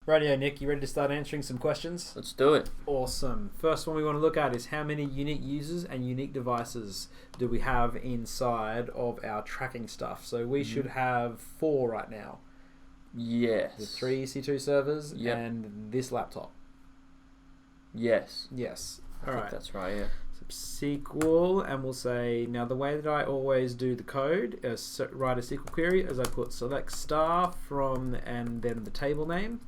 Radio Nick, you ready to start answering some questions? Let's do it. Awesome. First one we want to look at is how many unique users and unique devices do we have inside of our tracking stuff? So we should have 4 right now. Yes. The 3 EC2 servers and this laptop. Yes. Yes. I think that's right, yeah. SQL, and we'll say, now the way that I always do the code, write a SQL query, is I put select star from and then the table name.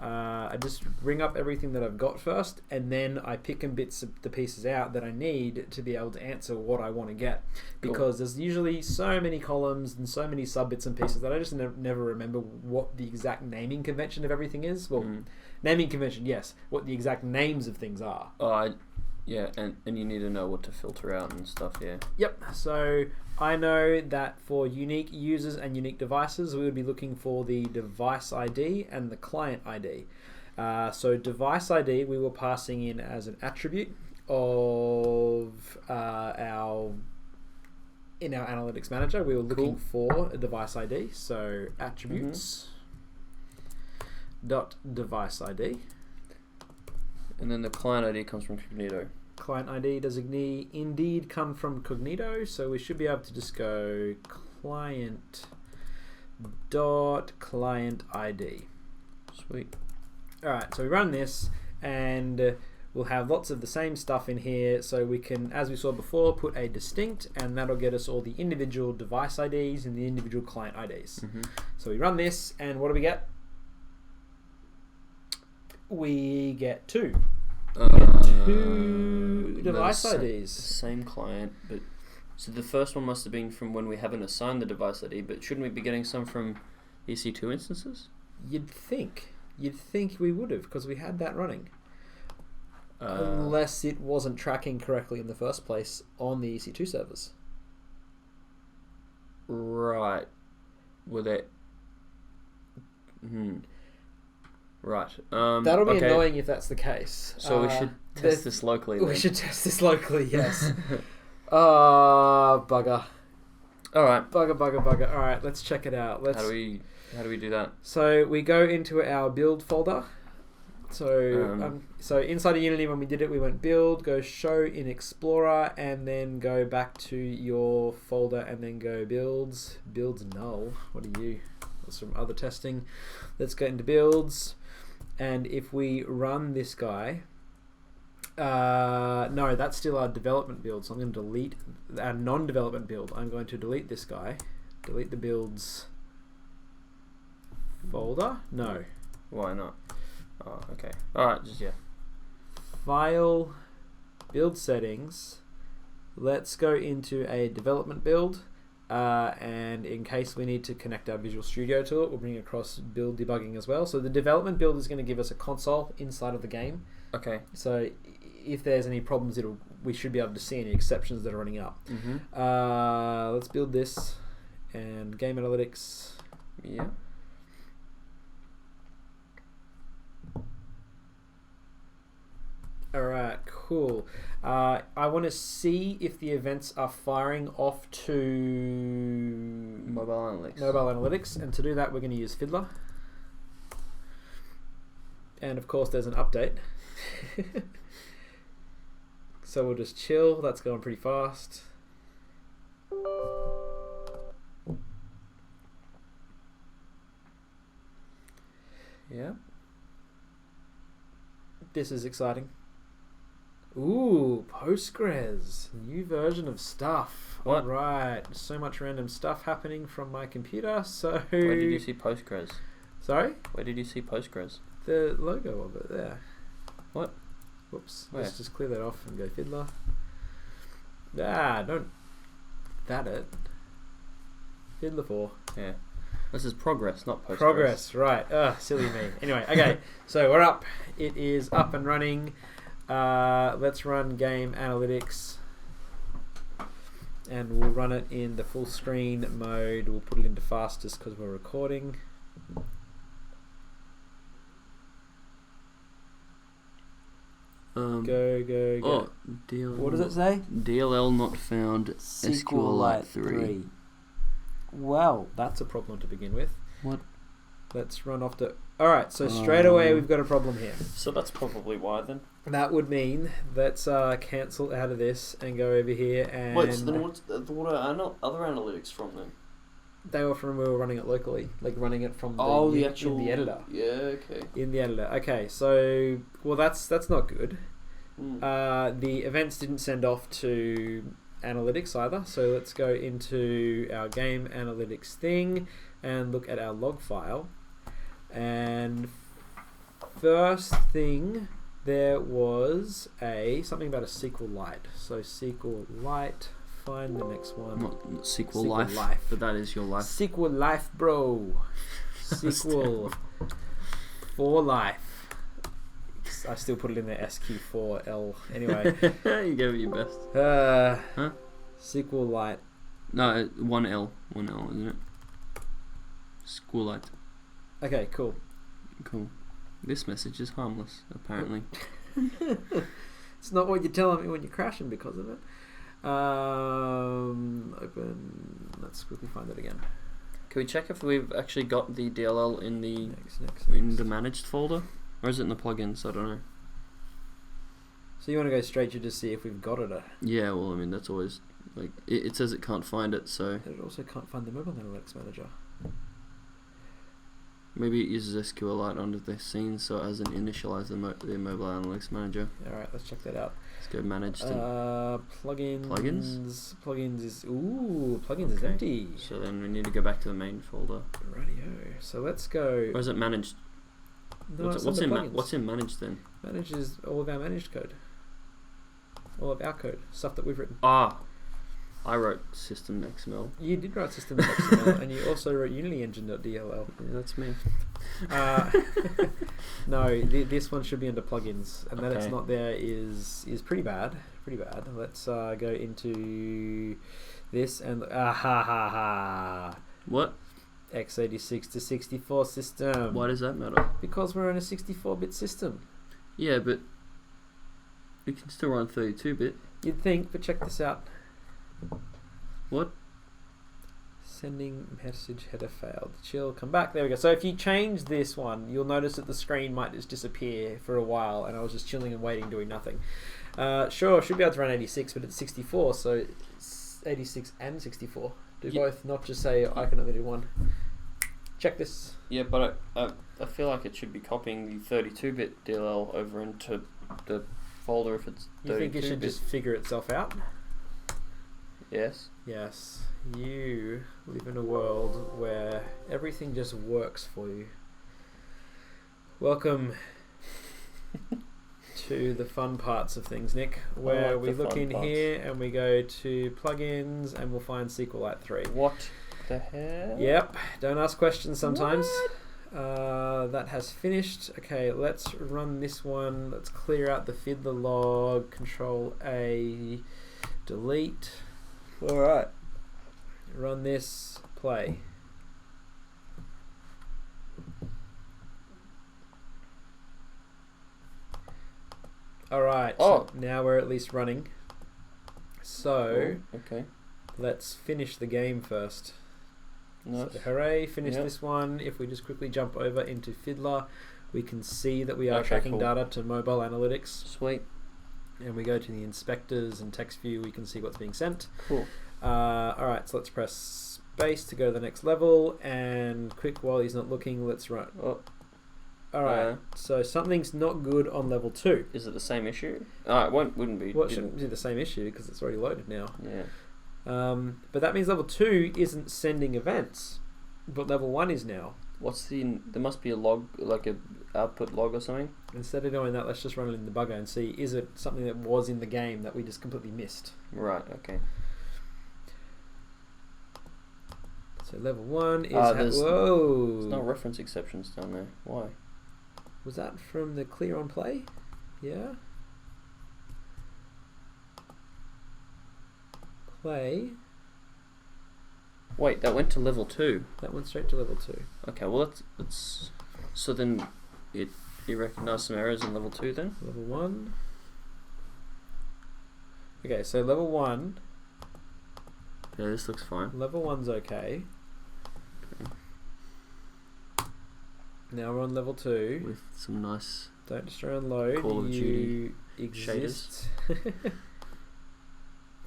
I just bring up everything that I've got first, and then I pick and bits of the pieces out that I need to be able to answer what I want to get. Because there's usually so many columns and so many sub bits and pieces that I just never remember what the exact naming convention of everything is. Well, naming convention, yes. What the exact names of things are. Yeah, and you need to know what to filter out and stuff, yeah. Yep, so I know that for unique users and unique devices, we would be looking for the device ID and the client ID. So device ID, we were passing in as an attribute of in our analytics manager. We were looking for a device ID, so attributes dot device ID. And then the client ID comes from Cognito. Client ID does indeed come from Cognito, so we should be able to just go client ID. Sweet. Alright, so we run this and we'll have lots of the same stuff in here, so we can, as we saw before, put a distinct, and that'll get us all the individual device IDs and the individual client IDs. So we run this, and what do we get? We get 2. Two device IDs. Same client, but so the first one must have been from when we haven't assigned the device ID, but shouldn't we be getting some from EC2 instances? You'd think we would have, because we had that running. Unless it wasn't tracking correctly in the first place on the EC2 servers. Right. Were they... Right. That'll be annoying if that's the case. So we should test this locally then. We should test this locally, yes. Bugger. Alright. Bugger. Alright, let's check it out. How do we do that? So we go into our build folder. So inside of Unity, when we did it, we went build, go show in Explorer, and then go back to your folder and then go builds. Builds null. What are you? That's from other testing. Let's get into builds. And if we run this guy, no, that's still our development build. So I'm going to delete our non-development build. I'm going to delete this guy. Delete the builds folder. No. Why not? Oh, okay. Alright, File, build settings. Let's go into a development build. And in case we need to connect our Visual Studio to it, we'll bring across build debugging as well. So the development build is going to give us a console inside of the game. Okay. So if there's any problems, we should be able to see any exceptions that are running up. Let's build this and game analytics. Yeah. Alright, cool. I want to see if the events are firing off to Mobile Analytics, and to do that we're going to use Fiddler. And of course there's an update. So we'll just chill, that's going pretty fast. Yeah. This is exciting. Ooh, Postgres. New version of stuff. What? Alright. So much random stuff happening from my computer. So where did you see Postgres? Sorry? Where did you see Postgres? The logo of it there. What? Whoops. Where? Let's just clear that off and go Fiddler. Don't that it. Fiddler 4. Yeah. This is Progress, not Postgres. Progress, right. Silly me. Anyway, okay. So we're up. It is up and running. Let's run game analytics, and we'll run it in the full screen mode. We'll put it into fastest because we're recording. Go. Oh, what does it say? DLL not found. SQLite 3. Well, that's a problem to begin with. What? Let's run off to Alright, so straight away we've got a problem here. So that's probably why then. That would mean let's cancel out of this and go over here and... Wait, so then what are other analytics from then? They were from when we were running it locally, like running it from the actual... in the editor. Yeah, okay. In the editor. Okay, so... Well, that's not good. Mm. The events didn't send off to analytics either, so let's go into our game analytics thing and look at our log file. And first thing, there was something about a SQLite. So SQLite, find the next one. Not SQLite, but that is your life. SQLite, bro. SQL for life. I still put it in there, SQ4L. Anyway. You gave it your best. Huh? SQLite. No, 1L, isn't it? SQLite. Okay, cool. Cool. This message is harmless, apparently. It's not what you're telling me when you're crashing because of it. Open. Let's quickly find it again. Can we check if we've actually got the DLL in the next. the managed folder, or is it in the plugins? I don't know. So you want to go straight to just see if we've got it? Yeah. Well, I mean that's always like it says it can't find it, so it also can't find the mobile analytics manager. maybe it uses SQLite under the scene, so it hasn't initialized the mobile analytics manager. All right, let's check that out. Let's go managed. Plugins. Plugins. Plugins is empty. So then we need to go back to the main folder. Rightio. So let's go. Or is it managed? No, what's in managed then? Managed is all of our managed code. All of our code, stuff that we've written. I wrote system XML. You did write system XML, and you also wrote UnityEngine.dll. Yeah, that's me. No, this one should be under plugins, and that it's Okay. not there is pretty bad. Pretty bad. Let's go into this and What? x86 to 64 system. Why does that matter? Because we're on a 64-bit system. Yeah, but we can still run 32-bit. You'd think, but check this out. What? Sending message header failed. Chill, come back. There we go. So if you change this one, you'll notice that the screen might just disappear for a while, and I was just chilling and waiting, doing nothing. Sure, should be able to run 86, but it's 64, so it's 86 and 64. Do both, not just say I can only do one. Check this. Yeah, but I feel like it should be copying the 32-bit DLL over into the folder if it's 32-bit. You think it should just figure itself out? Yes. Yes. You live in a world where everything just works for you. Welcome to the fun parts of things, Nick, where we look in here and we go to plugins and we'll find SQLite 3. What the hell? Yep. Don't ask questions sometimes. That has finished. Okay, let's run this one. Let's clear out the fiddler log. Control A. Delete. Alright. Run this. Play. Alright. Oh. So now we're at least running. So, okay. Let's finish the game first. Nice. So, hooray, finish this one. If we just quickly jump over into Fiddler, we can see that we are tracking data to mobile analytics. Sweet. And we go to the inspectors and text view, we can see what's being sent. Cool. Alright, so let's press space to go to the next level, and quick while he's not looking, let's run. Oh. Alright, so something's not good on level 2. Is it the same issue? It wouldn't be. Well, it shouldn't be the same issue because it's already loaded now. Yeah. But that means level 2 isn't sending events, but level 1 is now. There must be a log, like a output log or something. Instead of doing that, let's just run it in the debugger and see, is it something that was in the game that we just completely missed? Right, okay. So level 1 is... There's whoa! no reference exceptions down there. Why? Was that from the clear on play? Yeah. Play. Wait, that went to level 2. That went straight to level 2. Okay, well that's so then it recognised some errors in level 2 then? Level 1. Okay, so level 1. Yeah, this looks fine. Level 1's okay. Now we're on level 2. with some nice Don't destroy and load. Call of Duty exist.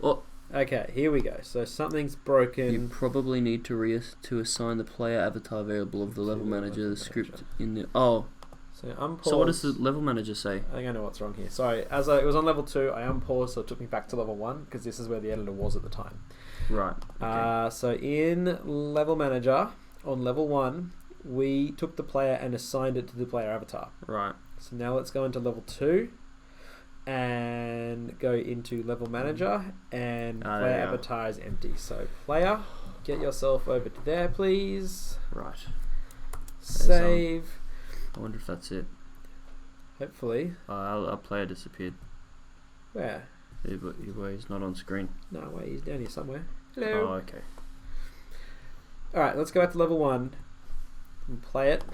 Oh, Okay, here we go. So something's broken. you probably need to assign the player avatar variable of the level manager, the script in the... Oh, So unpause. so what does the level manager say? I think I know what's wrong here. Sorry, it was on level 2, I unpaused, so it took me back to level 1, because this is where the editor was at the time. Right. Okay. So in level manager, on level 1, we took the player and assigned it to the player avatar. Right. So now let's go into level 2 and go into level manager, and player avatar is empty. So player, get yourself over to there, please. Right. Save. I wonder if that's it. Hopefully. Our player disappeared. Where? He's not on screen. No, wait, he's down here somewhere. Oh, Hello. okay. Alright, let's go back to level 1 and play it.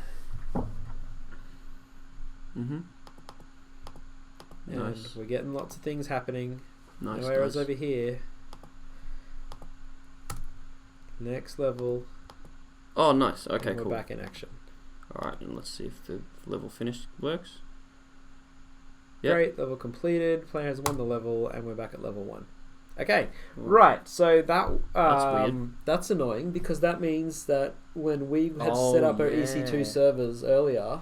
Mm-hmm. And Nice. we're getting lots of things happening. Nice. No arrows over here. Next level. Oh, nice. Okay, and we're cool. back in action. Alright, and let's see if the level finished works. Yep. Great, level completed. Player has won the level, and we're back at level 1. Okay, Cool. right. So that That's weird. That's annoying, because that means that when we had set up our EC2 servers earlier,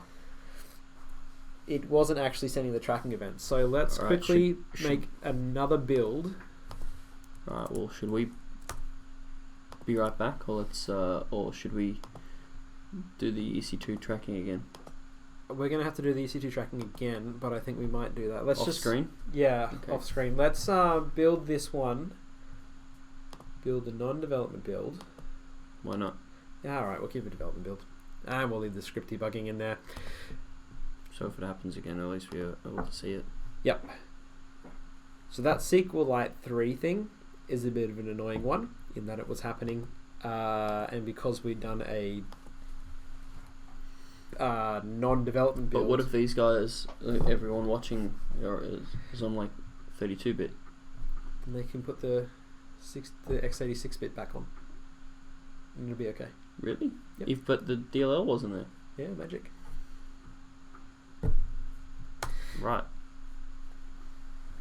it wasn't actually sending the tracking events. So let's Alright, quickly should- make another build. Alright, well, should we be right back, or or should we do the EC2 tracking again? We're going to have to do the EC2 tracking again, but I think we might do that. Let's Off just screen? Yeah, Okay. off screen. Let's build this one. Build a non-development build. Why not? Yeah, alright, we'll keep a development build. And we'll leave the script debugging in there. So if it happens again, at least we're able to see it. Yep. So that SQLite 3 thing is a bit of an annoying one, in that it was happening, and because we'd done a non-development build. But what if these guys, everyone watching, is on like 32-bit? And they can put the x86 bit back on, and it'll be okay. Really? Yep. But the DLL wasn't there. Yeah, magic. Right.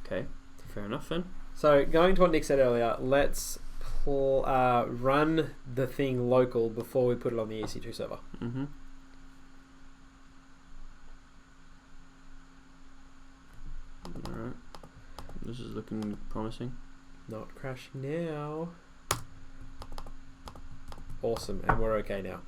Okay. Fair enough then. So going to what Nick said earlier, let's run the thing local before we put it on the EC2 server. Mm-hmm. Alright. This is looking promising. Not crashing now. Awesome, and we're okay now.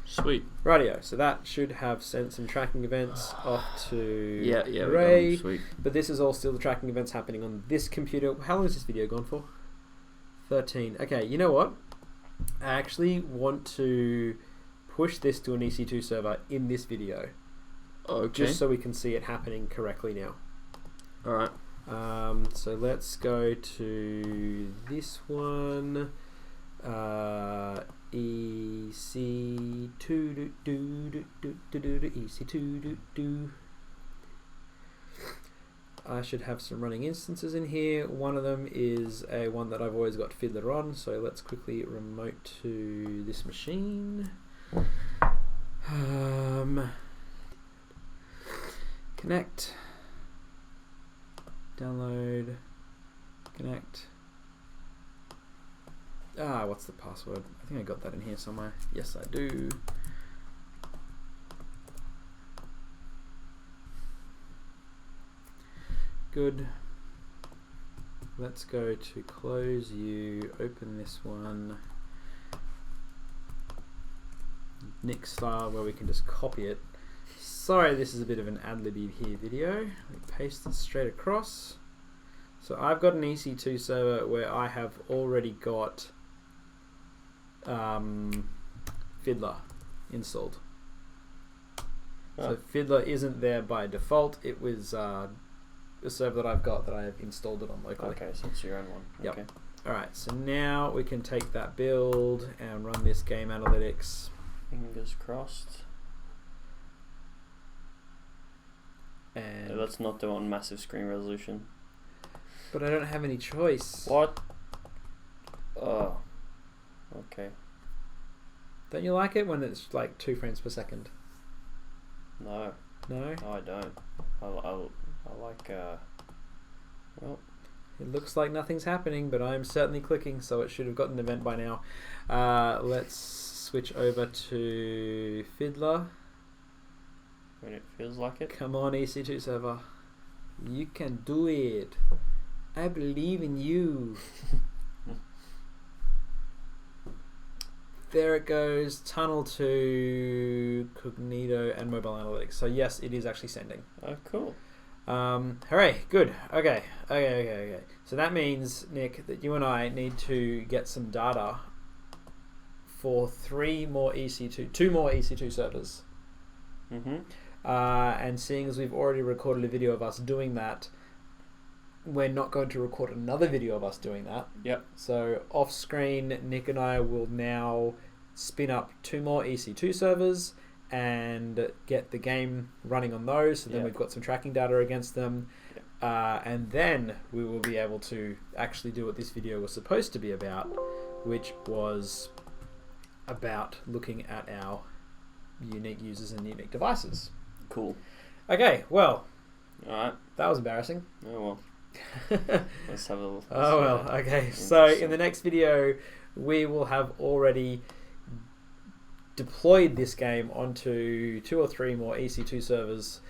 Sweet. Rightio, so that should have sent some tracking events off to Yeah, we got Ray. them. Sweet. But this is all still the tracking events happening on this computer. How long is this video gone for? 13. Okay, you know what? I actually want to push this to an EC2 server in this video. Okay. Just so we can see it happening correctly now. Alright. So let's go to this one. EC2 EC2 I should have some running instances in here. One of them is a one that I've always got Fiddler on, so let's quickly remote to this machine. Connect, download, connect. What's the password? I think I got that in here somewhere. Yes, I do. Good. Let's go to close you, open this one. Nick style, where we can just copy it. Sorry, this is a bit of an ad-libby here video. Let me paste it straight across. So I've got an EC2 server where I have already got Fiddler installed. So Fiddler isn't there by default. It was a server that I've got that I have installed it on locally. Okay, so it's your own one. Yep. Okay. Alright, so now we can take that build and run this game analytics. Fingers crossed. And Let's not do it on massive screen resolution. but I don't have any choice. What? Oh. Okay. Don't you like it when it's like 2 frames per second? No. No? No, I don't. I like, well... It looks like nothing's happening, but I'm certainly clicking, so it should have gotten an event by now. Let's switch over to Fiddler. When it feels like it. Come on, EC2 server. You can do it. I believe in you. There it goes. Tunnel to Cognito and Mobile Analytics. So yes, it is actually sending. Oh, cool. Hooray, good. Okay. So that means, Nick, that you and I need to get some data for 2 more EC2 servers. Mm-hmm. And seeing as we've already recorded a video of us doing that, we're not going to record another video of us doing that. Yep. So off screen, Nick and I will now spin up 2 more EC2 servers and get the game running on those. So then we've got some tracking data against them. And then we will be able to actually do what this video was supposed to be about, which was about looking at our unique users and unique devices. Cool. Okay, well, alright. that was embarrassing. Oh well. Let's have a look. Oh well, okay. So in the next video, we will have already deployed this game onto 2 or 3 more EC2 servers,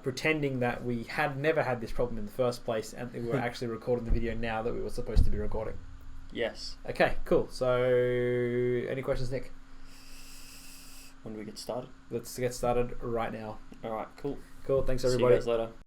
pretending that we had never had this problem in the first place, and we were actually recording the video now that we were supposed to be recording. Yes. Okay, cool. So, any questions, Nick? When do we get started? Let's get started right now. Alright, cool. Cool, thanks everybody. See you guys later.